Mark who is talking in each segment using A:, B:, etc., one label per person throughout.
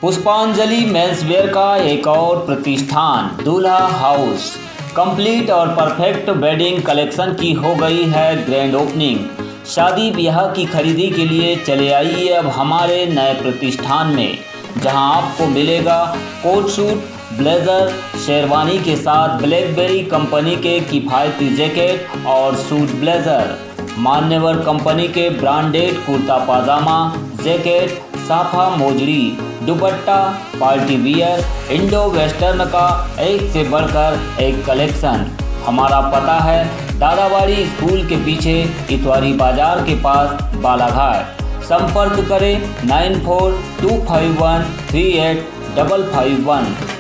A: पुष्पांजलि मेंसवेयर का एक और प्रतिष्ठान दूल्हा हाउस कंप्लीट और परफेक्ट वेडिंग कलेक्शन की हो गई है ग्रैंड ओपनिंग। शादी ब्याह की खरीदी के लिए चले आइए अब हमारे नए प्रतिष्ठान में, जहां आपको मिलेगा कोट सूट, ब्लेजर, शेरवानी के साथ ब्लैकबेरी कंपनी के किफ़ायती जैकेट और सूट ब्लेजर, मान्यवर कंपनी के ब्रांडेड कुर्ता पाजामा, जैकेट, साफा मोजड़ी, dupatta, party wear, Indo western का एक से बढ़कर एक कलेक्शन। हमारा पता है दादाबाड़ी स्कूल के पीछे इतवारी बाजार के पास बालाघाट। संपर्क करें 9425138551।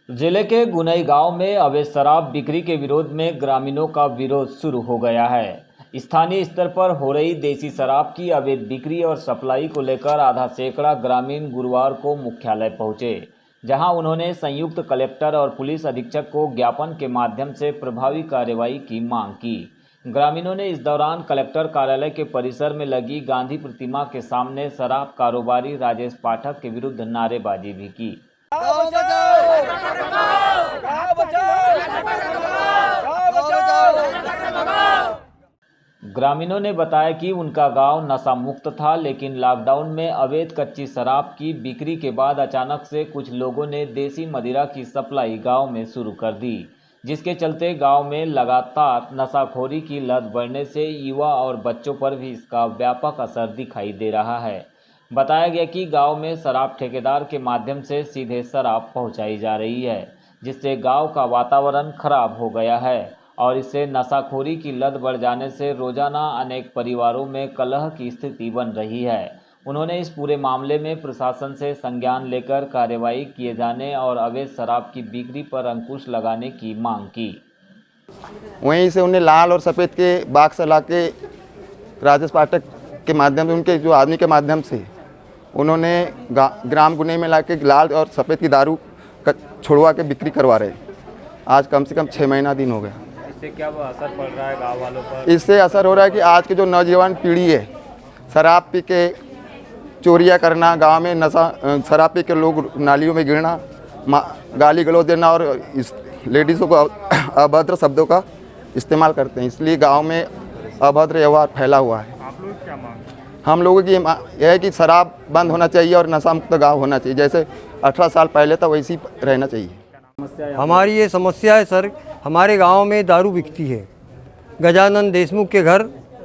A: जिले के गुनई गांव में अवैध शराब बिक्री के विरोध में ग्रामीणों का विरोध शुरू हो गया है। स्थानीय स्तर पर हो रही देसी शराब की अवैध बिक्री और सप्लाई को लेकर आधा सैकड़ा ग्रामीण गुरुवार को मुख्यालय पहुंचे, जहां उन्होंने संयुक्त कलेक्टर और पुलिस अधीक्षक को ज्ञापन के माध्यम से प्रभावी कार्रवाई की मांग की। ग्रामीणों ने इस दौरान कलेक्टर कार्यालय के परिसर में लगी गांधी प्रतिमा के सामने शराब कारोबारी राजेश पाठक के विरुद्ध नारेबाजी भी की। ग्रामीणों ने बताया कि उनका गांव नशा मुक्त था, लेकिन लॉकडाउन में अवैध कच्ची शराब की बिक्री के बाद अचानक से कुछ लोगों ने देसी मदिरा की सप्लाई गांव में शुरू कर दी, जिसके चलते गांव में लगातार नशाखोरी की लत बढ़ने से युवा और बच्चों पर भी इसका व्यापक असर दिखाई दे रहा है। बताया गया कि गांव में शराब ठेकेदार के माध्यम से सीधे शराब पहुंचाई जा रही है, जिससे गांव का वातावरण खराब हो गया है और इससे नशाखोरी की लत बढ़ जाने से रोजाना अनेक परिवारों में कलह की स्थिति बन रही है। उन्होंने इस पूरे मामले में प्रशासन से संज्ञान लेकर कार्रवाई किए जाने और अवैध शराब की बिक्री पर अंकुश लगाने की मांग की।
B: वहीं से उन्हें लाल और सफ़ेद के बाक्स ला के राजेश पाठक के माध्यम से, उनके जो आदमी के माध्यम से उन्होंने ग्राम गुने में लाके लाल और सफ़ेद की दारू छुड़वा के बिक्री करवा रहे। आज कम से कम 6 महीना दिन हो गया।
A: इससे क्या असर पड़ रहा है गाँव वालों पर? इससे
B: असर हो रहा है कि आज के जो नौजवान पीढ़ी है, शराब पी के चोरियाँ करना, गांव में नशा शराब पी के लोग नालियों में गिरना, गाली गलौज देना और इस लेडीज़ों को अभद्र शब्दों का इस्तेमाल करते हैं। इसलिए गांव में अभद्र व्यवहार फैला हुआ है।
A: आप लोग क्या मांग?
B: हम लोगों की यह है कि शराब बंद होना चाहिए और नशा मुक्त गाँव होना चाहिए। जैसे 18 साल पहले था वैसी रहना चाहिए।
C: हमारी ये समस्या है सर, हमारे गांव में दारू बिकती है। गजानन देशमुख के घर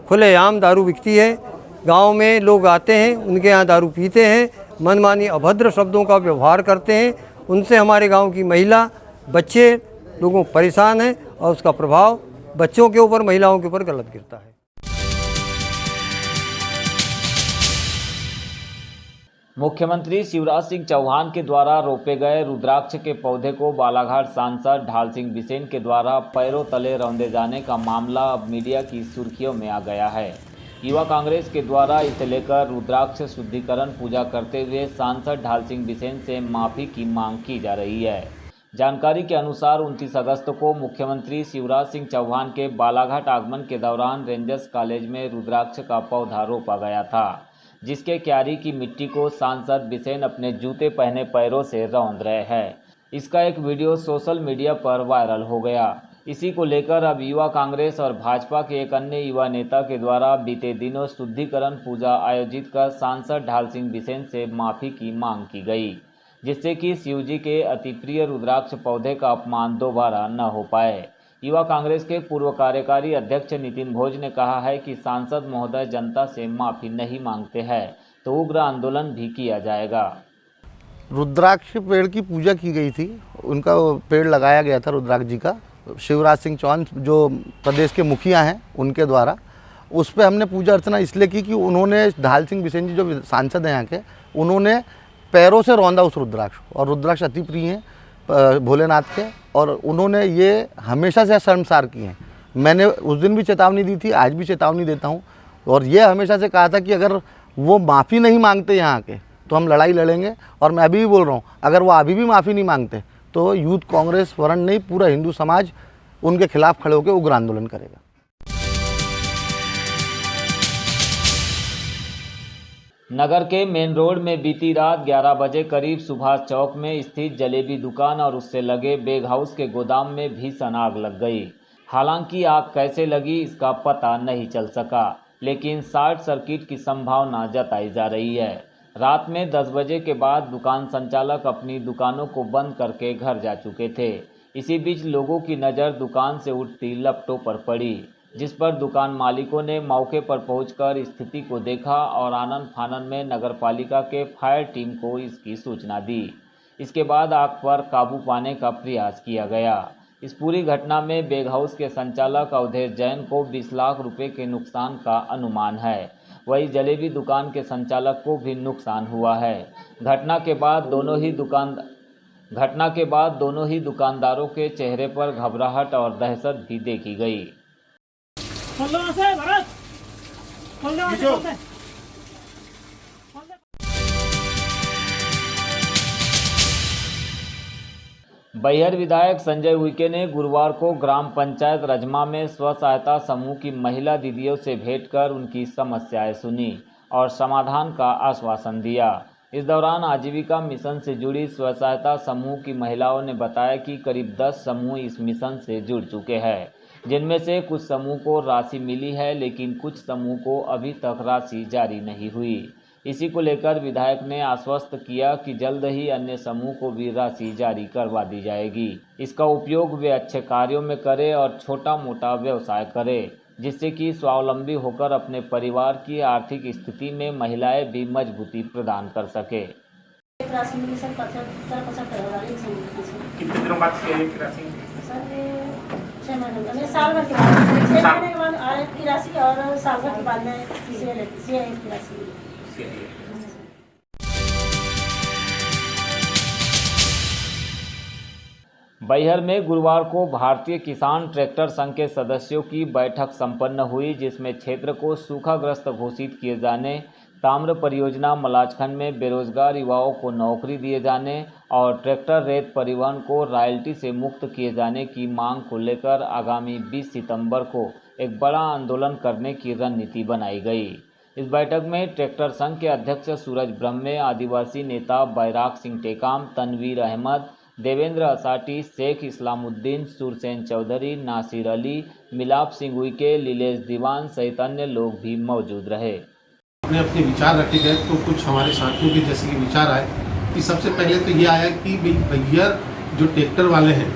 C: खुलेआम दारू बिकती है। गांव में लोग आते हैं, उनके यहाँ दारू पीते हैं, मनमानी अभद्र शब्दों का व्यवहार करते हैं। उनसे हमारे गांव की महिला, बच्चे लोगों परेशान हैं और उसका प्रभाव बच्चों के ऊपर, महिलाओं के ऊपर गलत गिरता है।
A: मुख्यमंत्री शिवराज सिंह चौहान के द्वारा रोपे गए रुद्राक्ष के पौधे को बालाघाट सांसद ढाल सिंह बिसेन के द्वारा पैरों तले रौंदे जाने का मामला अब मीडिया की सुर्खियों में आ गया है। युवा कांग्रेस के द्वारा इसे लेकर रुद्राक्ष शुद्धिकरण पूजा करते हुए सांसद ढाल सिंह बिसेन से माफ़ी की मांग की जा रही है। जानकारी के अनुसार 29 अगस्त को मुख्यमंत्री शिवराज सिंह चौहान के बालाघाट आगमन के दौरान रेंजर्स कॉलेज में रुद्राक्ष का पौधा रोपा गया था, जिसके क्यारी की मिट्टी को सांसद बिसेन अपने जूते पहने पैरों से रौंद रहे हैं। इसका एक वीडियो सोशल मीडिया पर वायरल हो गया। इसी को लेकर अब युवा कांग्रेस और भाजपा के एक अन्य युवा नेता के द्वारा बीते दिनों शुद्धिकरण पूजा आयोजित कर सांसद ढाल सिंह बिसेन से माफ़ी की मांग की गई, जिससे कि शिवजी के अति प्रिय रुद्राक्ष पौधे का अपमान दोबारा न हो पाए। युवा कांग्रेस के पूर्व कार्यकारी अध्यक्ष नितिन भोज ने कहा है कि सांसद महोदय जनता से माफ़ी नहीं मांगते हैं तो उग्र आंदोलन भी किया जाएगा।
D: रुद्राक्ष पेड़ की पूजा की गई थी, उनका पेड़ लगाया गया था रुद्राक्ष जी का, शिवराज सिंह चौहान जो प्रदेश के मुखिया हैं उनके द्वारा। उस पर हमने पूजा अर्चना इसलिए की कि उन्होंने ढाल सिंह बिसेन जी जो सांसद हैं यहाँ के, उन्होंने पैरों से रौंदा उस रुद्राक्ष, और रुद्राक्ष अति प्रिय हैं भोलेनाथ के, और उन्होंने ये हमेशा से शर्मसार किए हैं। मैंने उस दिन भी चेतावनी दी थी, आज भी चेतावनी देता हूँ, और ये हमेशा से कहा था कि अगर वो माफ़ी नहीं मांगते यहाँ के तो हम लड़ाई लड़ेंगे। और मैं अभी भी बोल रहा हूँ, अगर वो अभी भी माफ़ी नहीं मांगते तो यूथ कांग्रेस वरण नहीं, पूरा हिंदू समाज उनके खिलाफ खड़े होकर उग्र आंदोलन करेगा।
A: नगर के मेन रोड में बीती रात 11 बजे करीब सुभाष चौक में स्थित जलेबी दुकान और उससे लगे बेग हाउस के गोदाम में भीषण आग लग गई। हालांकि आग कैसे लगी इसका पता नहीं चल सका, लेकिन शॉर्ट सर्किट की संभावना जताई जा रही है। रात में 10 बजे के बाद दुकान संचालक अपनी दुकानों को बंद करके घर जा चुके थे। इसी बीच लोगों की नज़र दुकान से उठती लपटों पर पड़ी, जिस पर दुकान मालिकों ने मौके पर पहुंचकर स्थिति को देखा और आनन फानन में नगरपालिका के फायर टीम को इसकी सूचना दी। इसके बाद आग पर काबू पाने का प्रयास किया गया। इस पूरी घटना में बेग हाउस के संचालक अवधेश जैन को 20 लाख रुपए के नुकसान का अनुमान है। वहीं जलेबी दुकान के संचालक को भी नुकसान हुआ है। घटना के बाद दोनों ही दुकानदारों के चेहरे पर घबराहट और दहशत भी देखी गई। बैहर विधायक संजय उइके ने गुरुवार को ग्राम पंचायत रजमा में स्व सहायता समूह की महिला दीदियों से भेंट कर उनकी समस्याएं सुनी और समाधान का आश्वासन दिया। इस दौरान आजीविका मिशन से जुड़ी स्व सहायता समूह की महिलाओं ने बताया कि करीब 10 समूह इस मिशन से जुड़ चुके हैं, जिनमें से कुछ समूह को राशि मिली है, लेकिन कुछ समूह को अभी तक राशि जारी नहीं हुई। इसी को लेकर विधायक ने आश्वस्त किया कि जल्द ही अन्य समूह को भी राशि जारी करवा दी जाएगी। इसका उपयोग वे अच्छे कार्यों में करें और छोटा मोटा व्यवसाय करें, जिससे कि स्वावलंबी होकर अपने परिवार की आर्थिक स्थिति में महिलाएं भी मजबूती प्रदान कर सके।
E: राशि मिली सर, 75
F: कितने दिनों बाद से एक राशि?
E: सर 6 महीने, साल भर के बाद 6 महीने के बाद आय की राशि और साल भर के बाद में सीए की राशि।
A: बैहर में गुरुवार को भारतीय किसान ट्रैक्टर संघ के सदस्यों की बैठक संपन्न हुई, जिसमें क्षेत्र को सूखाग्रस्त घोषित किए जाने, ताम्र परियोजना मलाजखंड में बेरोजगार युवाओं को नौकरी दिए जाने और ट्रैक्टर रेत परिवहन को रॉयल्टी से मुक्त किए जाने की मांग को लेकर आगामी 20 सितंबर को एक बड़ा आंदोलन करने की रणनीति बनाई गई। इस बैठक में ट्रैक्टर संघ के अध्यक्ष सूरज ब्रह्मे, आदिवासी नेता बैराग सिंह टेकाम, तनवीर अहमद, देवेंद्र असाटी, शेख इस्लामुद्दीन, सुरसेन चौधरी, नासिर अली, मिलाप सिंह उइके, लीलेश दीवान सहित अन्य लोग भी मौजूद रहे।
G: अपने अपने विचार रखे गए तो कुछ हमारे साथियों के जैसे कि विचार आए कि सबसे पहले तो ये आया कि भैया जो ट्रैक्टर वाले हैं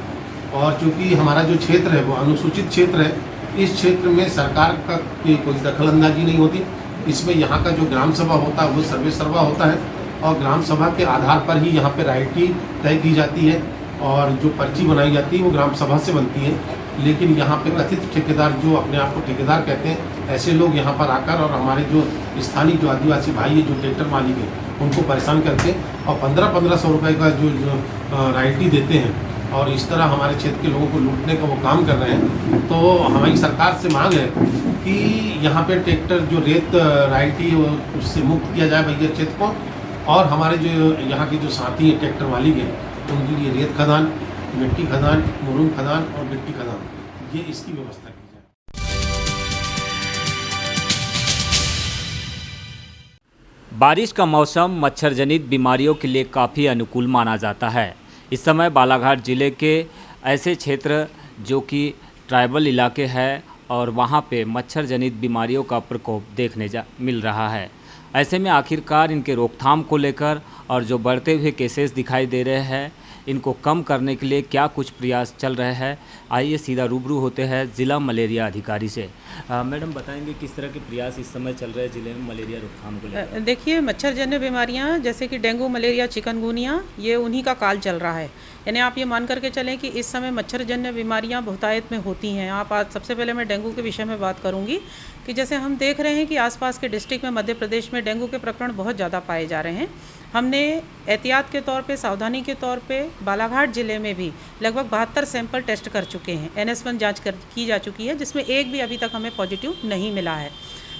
G: और चूँकि हमारा जो क्षेत्र है वो अनुसूचित क्षेत्र है, इस क्षेत्र में सरकार का कोई दखल अंदाजी नहीं होती। इसमें यहाँ का जो ग्राम सभा होता है वो सर्वे सर्वा होता है और ग्राम सभा के आधार पर ही यहाँ पे रॉयल्टी तय की जाती है और जो पर्ची बनाई जाती है वो ग्राम सभा से बनती है। लेकिन यहाँ पे कथित ठेकेदार, जो अपने आप को ठेकेदार कहते हैं, ऐसे लोग यहाँ पर आकर और हमारे जो स्थानीय जो आदिवासी भाई है, जो ट्रैक्टर मालिक है, उनको परेशान करते हैं और 1500 रुपये का जो रॉयल्टी देते हैं और इस तरह हमारे क्षेत्र के लोगों को लूटने का वो काम कर रहे हैं। तो हमारी सरकार से मांग है कि यहाँ पे ट्रैक्टर जो रेत रॉयल्टी है उससे मुक्त किया जाए भैया क्षेत्र को, और हमारे जो यहाँ के जो साथी हैं ट्रैक्टर मालिक हैं उनके लिए रेत खदान, मिट्टी खदान, मुरुम खदान और गिट्टी खदान, ये इसकी व्यवस्था की जाए।
A: बारिश का मौसम मच्छर जनित बीमारियों के लिए काफ़ी अनुकूल माना जाता है। इस समय बालाघाट जिले के ऐसे क्षेत्र जो कि ट्राइबल इलाके हैं और वहाँ पे मच्छर जनित बीमारियों का प्रकोप देखने मिल रहा है। ऐसे में आखिरकार इनके रोकथाम को लेकर और जो बढ़ते हुए केसेस दिखाई दे रहे हैं, इनको कम करने के लिए क्या कुछ प्रयास चल रहे हैं, आइए सीधा रूबरू होते हैं ज़िला मलेरिया अधिकारी से। मैडम बताएंगे किस तरह के प्रयास इस समय चल रहे हैं ज़िले में मलेरिया रोकथाम को लेकर?
H: देखिए, मच्छरजन्य बीमारियां जैसे कि डेंगू, मलेरिया, चिकनगुनिया, ये उन्हीं का काल चल रहा है। यानी आप ये मान करके चलें कि इस समय मच्छरजन्य बीमारियां बहुतायत में होती हैं। आप आज सबसे पहले मैं डेंगू के विषय में बात करूंगी कि जैसे हम देख रहे हैं कि आसपास के डिस्ट्रिक्ट में मध्य प्रदेश में डेंगू के प्रकरण बहुत ज़्यादा पाए जा रहे हैं। हमने एहतियात के तौर पे, सावधानी के तौर पे बालाघाट ज़िले में भी लगभग 72 सैंपल टेस्ट कर चुके हैं। NS1 जाँच की जा चुकी है, जिसमें एक भी अभी तक हमें पॉजिटिव नहीं मिला है।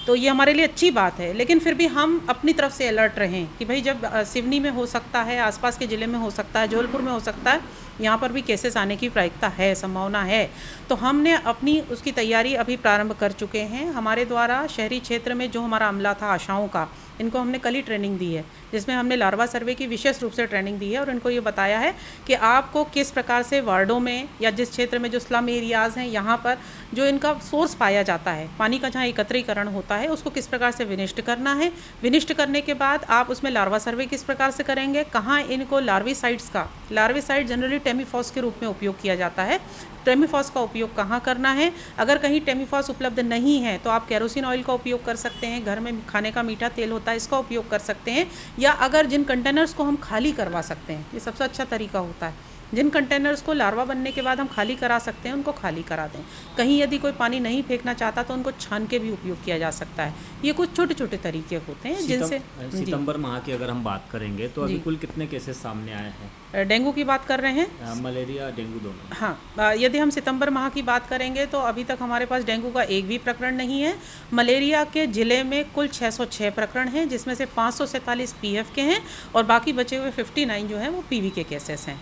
H: तो ये हमारे लिए अच्छी बात है, लेकिन फिर भी हम अपनी तरफ से अलर्ट रहें कि भाई जब सिवनी में हो सकता है, आसपास के ज़िले में हो सकता है, जबलपुर में हो सकता है, यहाँ पर भी केसेस आने की प्रायिकता है, संभावना है, तो हमने अपनी उसकी तैयारी अभी प्रारंभ कर चुके हैं। हमारे द्वारा शहरी क्षेत्र में जो हमारा अमला था आशाओं का, इनको हमने कल ही ट्रेनिंग दी है, जिसमें हमने लार्वा सर्वे की विशेष रूप से ट्रेनिंग दी है और इनको ये बताया है कि आपको किस प्रकार से वार्डों में या जिस क्षेत्र में जो स्लम एरियाज़ हैं, यहाँ पर जो इनका सोर्स पाया जाता है, पानी का जहाँ एकत्रीकरण होता है, उसको किस प्रकार से विनिष्ट करना है। विनिष्ट करने के बाद आप उसमें लार्वा सर्वे किस प्रकार से करेंगे, कहाँ इनको लार्विसाइड जनरली टेमीफॉस के रूप में उपयोग किया जाता है, टेमीफॉस का उपयोग कहाँ करना है। अगर कहीं टेमीफॉस उपलब्ध नहीं है तो आप केरोसिन ऑयल का उपयोग कर सकते हैं, घर में खाने का मीठा तेल होता है इसका उपयोग कर सकते हैं, या अगर जिन कंटेनर्स को हम खाली करवा सकते हैं, ये सबसे अच्छा तरीका होता है, जिन कंटेनर्स को लार्वा बनने के बाद हम खाली करा सकते हैं उनको खाली करा दें। कहीं यदि कोई पानी नहीं फेंकना चाहता तो उनको छान के भी उपयोग किया जा सकता है। ये कुछ छोटे छोटे तरीके होते हैं जिनसे
A: सितंबर माह की अगर हम बात करेंगे तो अभी कुल कितने केसेस सामने आए हैं?
H: डेंगू की बात कर रहे हैं,
A: मलेरिया डेंगू दोनों।
H: हाँ, यदि हम सितंबर माह की बात करेंगे तो अभी तक हमारे पास डेंगू का एक भी प्रकरण नहीं है। मलेरिया के ज़िले में कुल 606 प्रकरण हैं, जिसमें से 547 पीएफ के हैं और बाकी बचे हुए 59 जो हैं वो पीवी के केसेस हैं।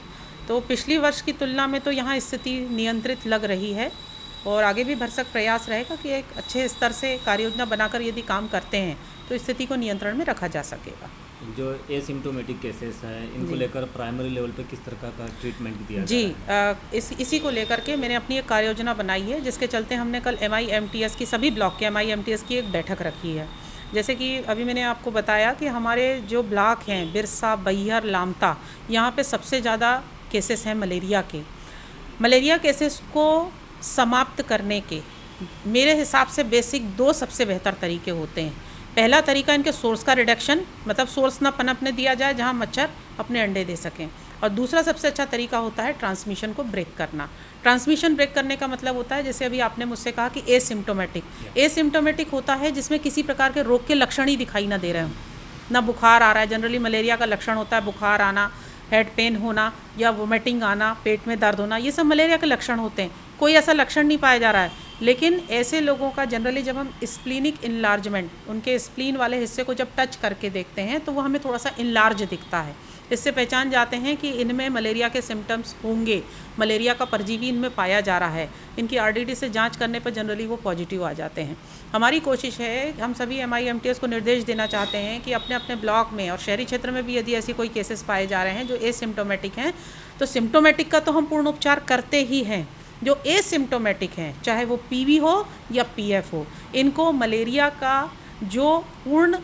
H: तो पिछली वर्ष की तुलना में तो यहाँ स्थिति नियंत्रित लग रही है और आगे भी भरसक प्रयास रहेगा कि एक अच्छे स्तर से कार्य योजना बनाकर यदि काम करते हैं तो स्थिति को नियंत्रण में रखा जा सकेगा।
A: जो एसिम्प्टोमेटिक केसेस हैं इनको लेकर प्राइमरी लेवल पे किस तरह का ट्रीटमेंट दिया
H: जी, इसी को लेकर के मैंने अपनी एक कार्य योजना बनाई है, जिसके चलते हमने कल MIMTS की सभी ब्लॉक के MIMTS की एक बैठक रखी है। जैसे कि अभी मैंने आपको बताया कि हमारे जो ब्लॉक हैं बिरसा, बैहर, लामता, यहाँ पे सबसे ज़्यादा केसेस हैं मलेरिया के। मलेरिया केसेस को समाप्त करने के मेरे हिसाब से बेसिक 2 सबसे बेहतर तरीके होते हैं। पहला तरीका इनके सोर्स का रिडक्शन, मतलब सोर्स ना पनपने दिया जाए जहाँ मच्छर अपने अंडे दे सकें, और दूसरा सबसे अच्छा तरीका होता है ट्रांसमिशन को ब्रेक करना। ट्रांसमिशन ब्रेक करने का मतलब होता है, जैसे अभी आपने मुझसे कहा कि एसिम्प्टोमेटिक होता है जिसमें किसी प्रकार के रोग के लक्षण ही दिखाई ना दे रहे हों, ना बुखार आ रहा है। जनरली मलेरिया का लक्षण होता है बुखार आना, हेड पेन होना या वोमिटिंग आना, पेट में दर्द होना, ये सब मलेरिया के लक्षण होते हैं। कोई ऐसा लक्षण नहीं पाया जा रहा है, लेकिन ऐसे लोगों का जनरली जब हम स्प्लीनिक इनलार्जमेंट, उनके स्प्लीन वाले हिस्से को जब टच करके देखते हैं तो वो हमें थोड़ा सा इनलार्ज दिखता है। इससे पहचान जाते हैं कि इनमें मलेरिया के सिम्टम्स होंगे, मलेरिया का परजीवी इनमें पाया जा रहा है। इनकी RDT से जांच करने पर जनरली वो पॉजिटिव आ जाते हैं। हमारी कोशिश है, हम सभी MIMTS को निर्देश देना चाहते हैं कि अपने अपने ब्लॉक में और शहरी क्षेत्र में भी यदि ऐसी कोई केसेस पाए जा रहे हैं जो एसिम्प्टोमेटिक हैं, तो सिम्प्टोमेटिक का तो हम पूर्ण उपचार करते ही हैं। जो एसिम्प्टोमेटिक हैं, चाहे वो PV हो या PF हो, इनको मलेरिया का जो पूर्ण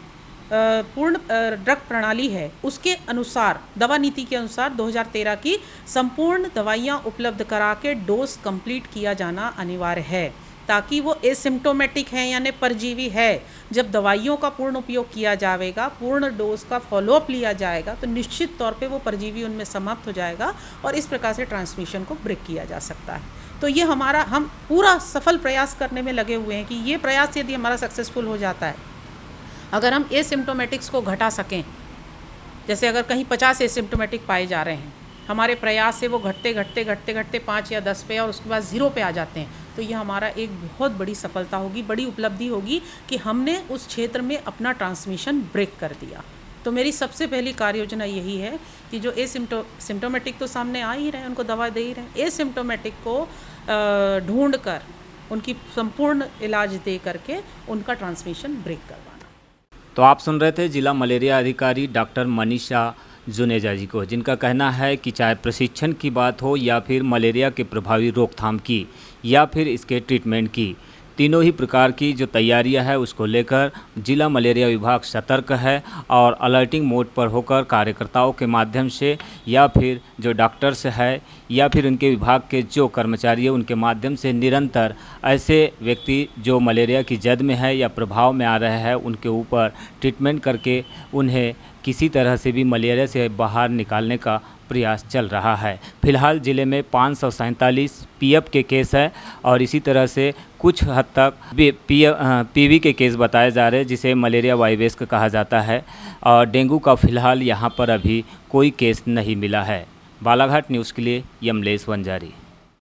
H: ड्रग प्रणाली है उसके अनुसार, दवा नीति के अनुसार 2013 की संपूर्ण दवाइयाँ उपलब्ध करा के डोज कंप्लीट किया जाना अनिवार्य है, ताकि वो एसिम्प्टोमेटिक है यानी परजीवी है। जब दवाइयों का पूर्ण उपयोग किया जाएगा, पूर्ण डोज का फॉलोअप लिया जाएगा, तो निश्चित तौर पे वो परजीवी उनमें समाप्त हो जाएगा और इस प्रकार से ट्रांसमिशन को ब्रेक किया जा सकता है। तो ये हम पूरा सफल प्रयास करने में लगे हुए हैं कि ये प्रयास यदि हमारा सक्सेसफुल हो जाता है, अगर हम एसिम्प्टोमेटिक्स को घटा सकें, जैसे अगर कहीं 50 एसिम्प्टोमेटिक पाए जा रहे हैं, हमारे प्रयास से वो घटते 5 या 10 पे और उसके बाद 0 पे आ जाते हैं, तो ये हमारा एक बहुत बड़ी सफलता होगी, बड़ी उपलब्धि होगी कि हमने उस क्षेत्र में अपना ट्रांसमिशन ब्रेक कर दिया। तो मेरी सबसे पहली कार्य योजना यही है कि जो सिम्प्टोमेटिक तो सामने आ ही रहे हैं, उनको दवा दे ही रहे हैं, एसिम्प्टोमेटिक को ढूंढ कर उनकी संपूर्ण इलाज दे करके उनका ट्रांसमिशन ब्रेक करवाना।
A: तो आप सुन रहे थे जिला मलेरिया अधिकारी डॉक्टर मनीषा जुनेजा जी को, जिनका कहना है कि चाहे प्रशिक्षण की बात हो या फिर मलेरिया के प्रभावी रोकथाम की या फिर इसके ट्रीटमेंट की, तीनों ही प्रकार की जो तैयारियां है उसको लेकर जिला मलेरिया विभाग सतर्क है और अलर्टिंग मोड पर होकर कार्यकर्ताओं के माध्यम से या फिर जो डॉक्टर्स है या फिर उनके विभाग के जो कर्मचारी है उनके माध्यम से निरंतर ऐसे व्यक्ति जो मलेरिया की जद में है या प्रभाव में आ रहे हैं उनके ऊपर ट्रीटमेंट करके उन्हें किसी तरह से भी मलेरिया से बाहर निकालने का प्रयास चल रहा है। फिलहाल ज़िले में 547 PF के केस है और इसी तरह से कुछ हद तक PV के केस बताए जा रहे हैं, जिसे मलेरिया वाइवेस्क कहा जाता है, और डेंगू का फ़िलहाल यहाँ पर अभी कोई केस नहीं मिला है। बालाघाट न्यूज़ के लिए यमलेश वंजारी।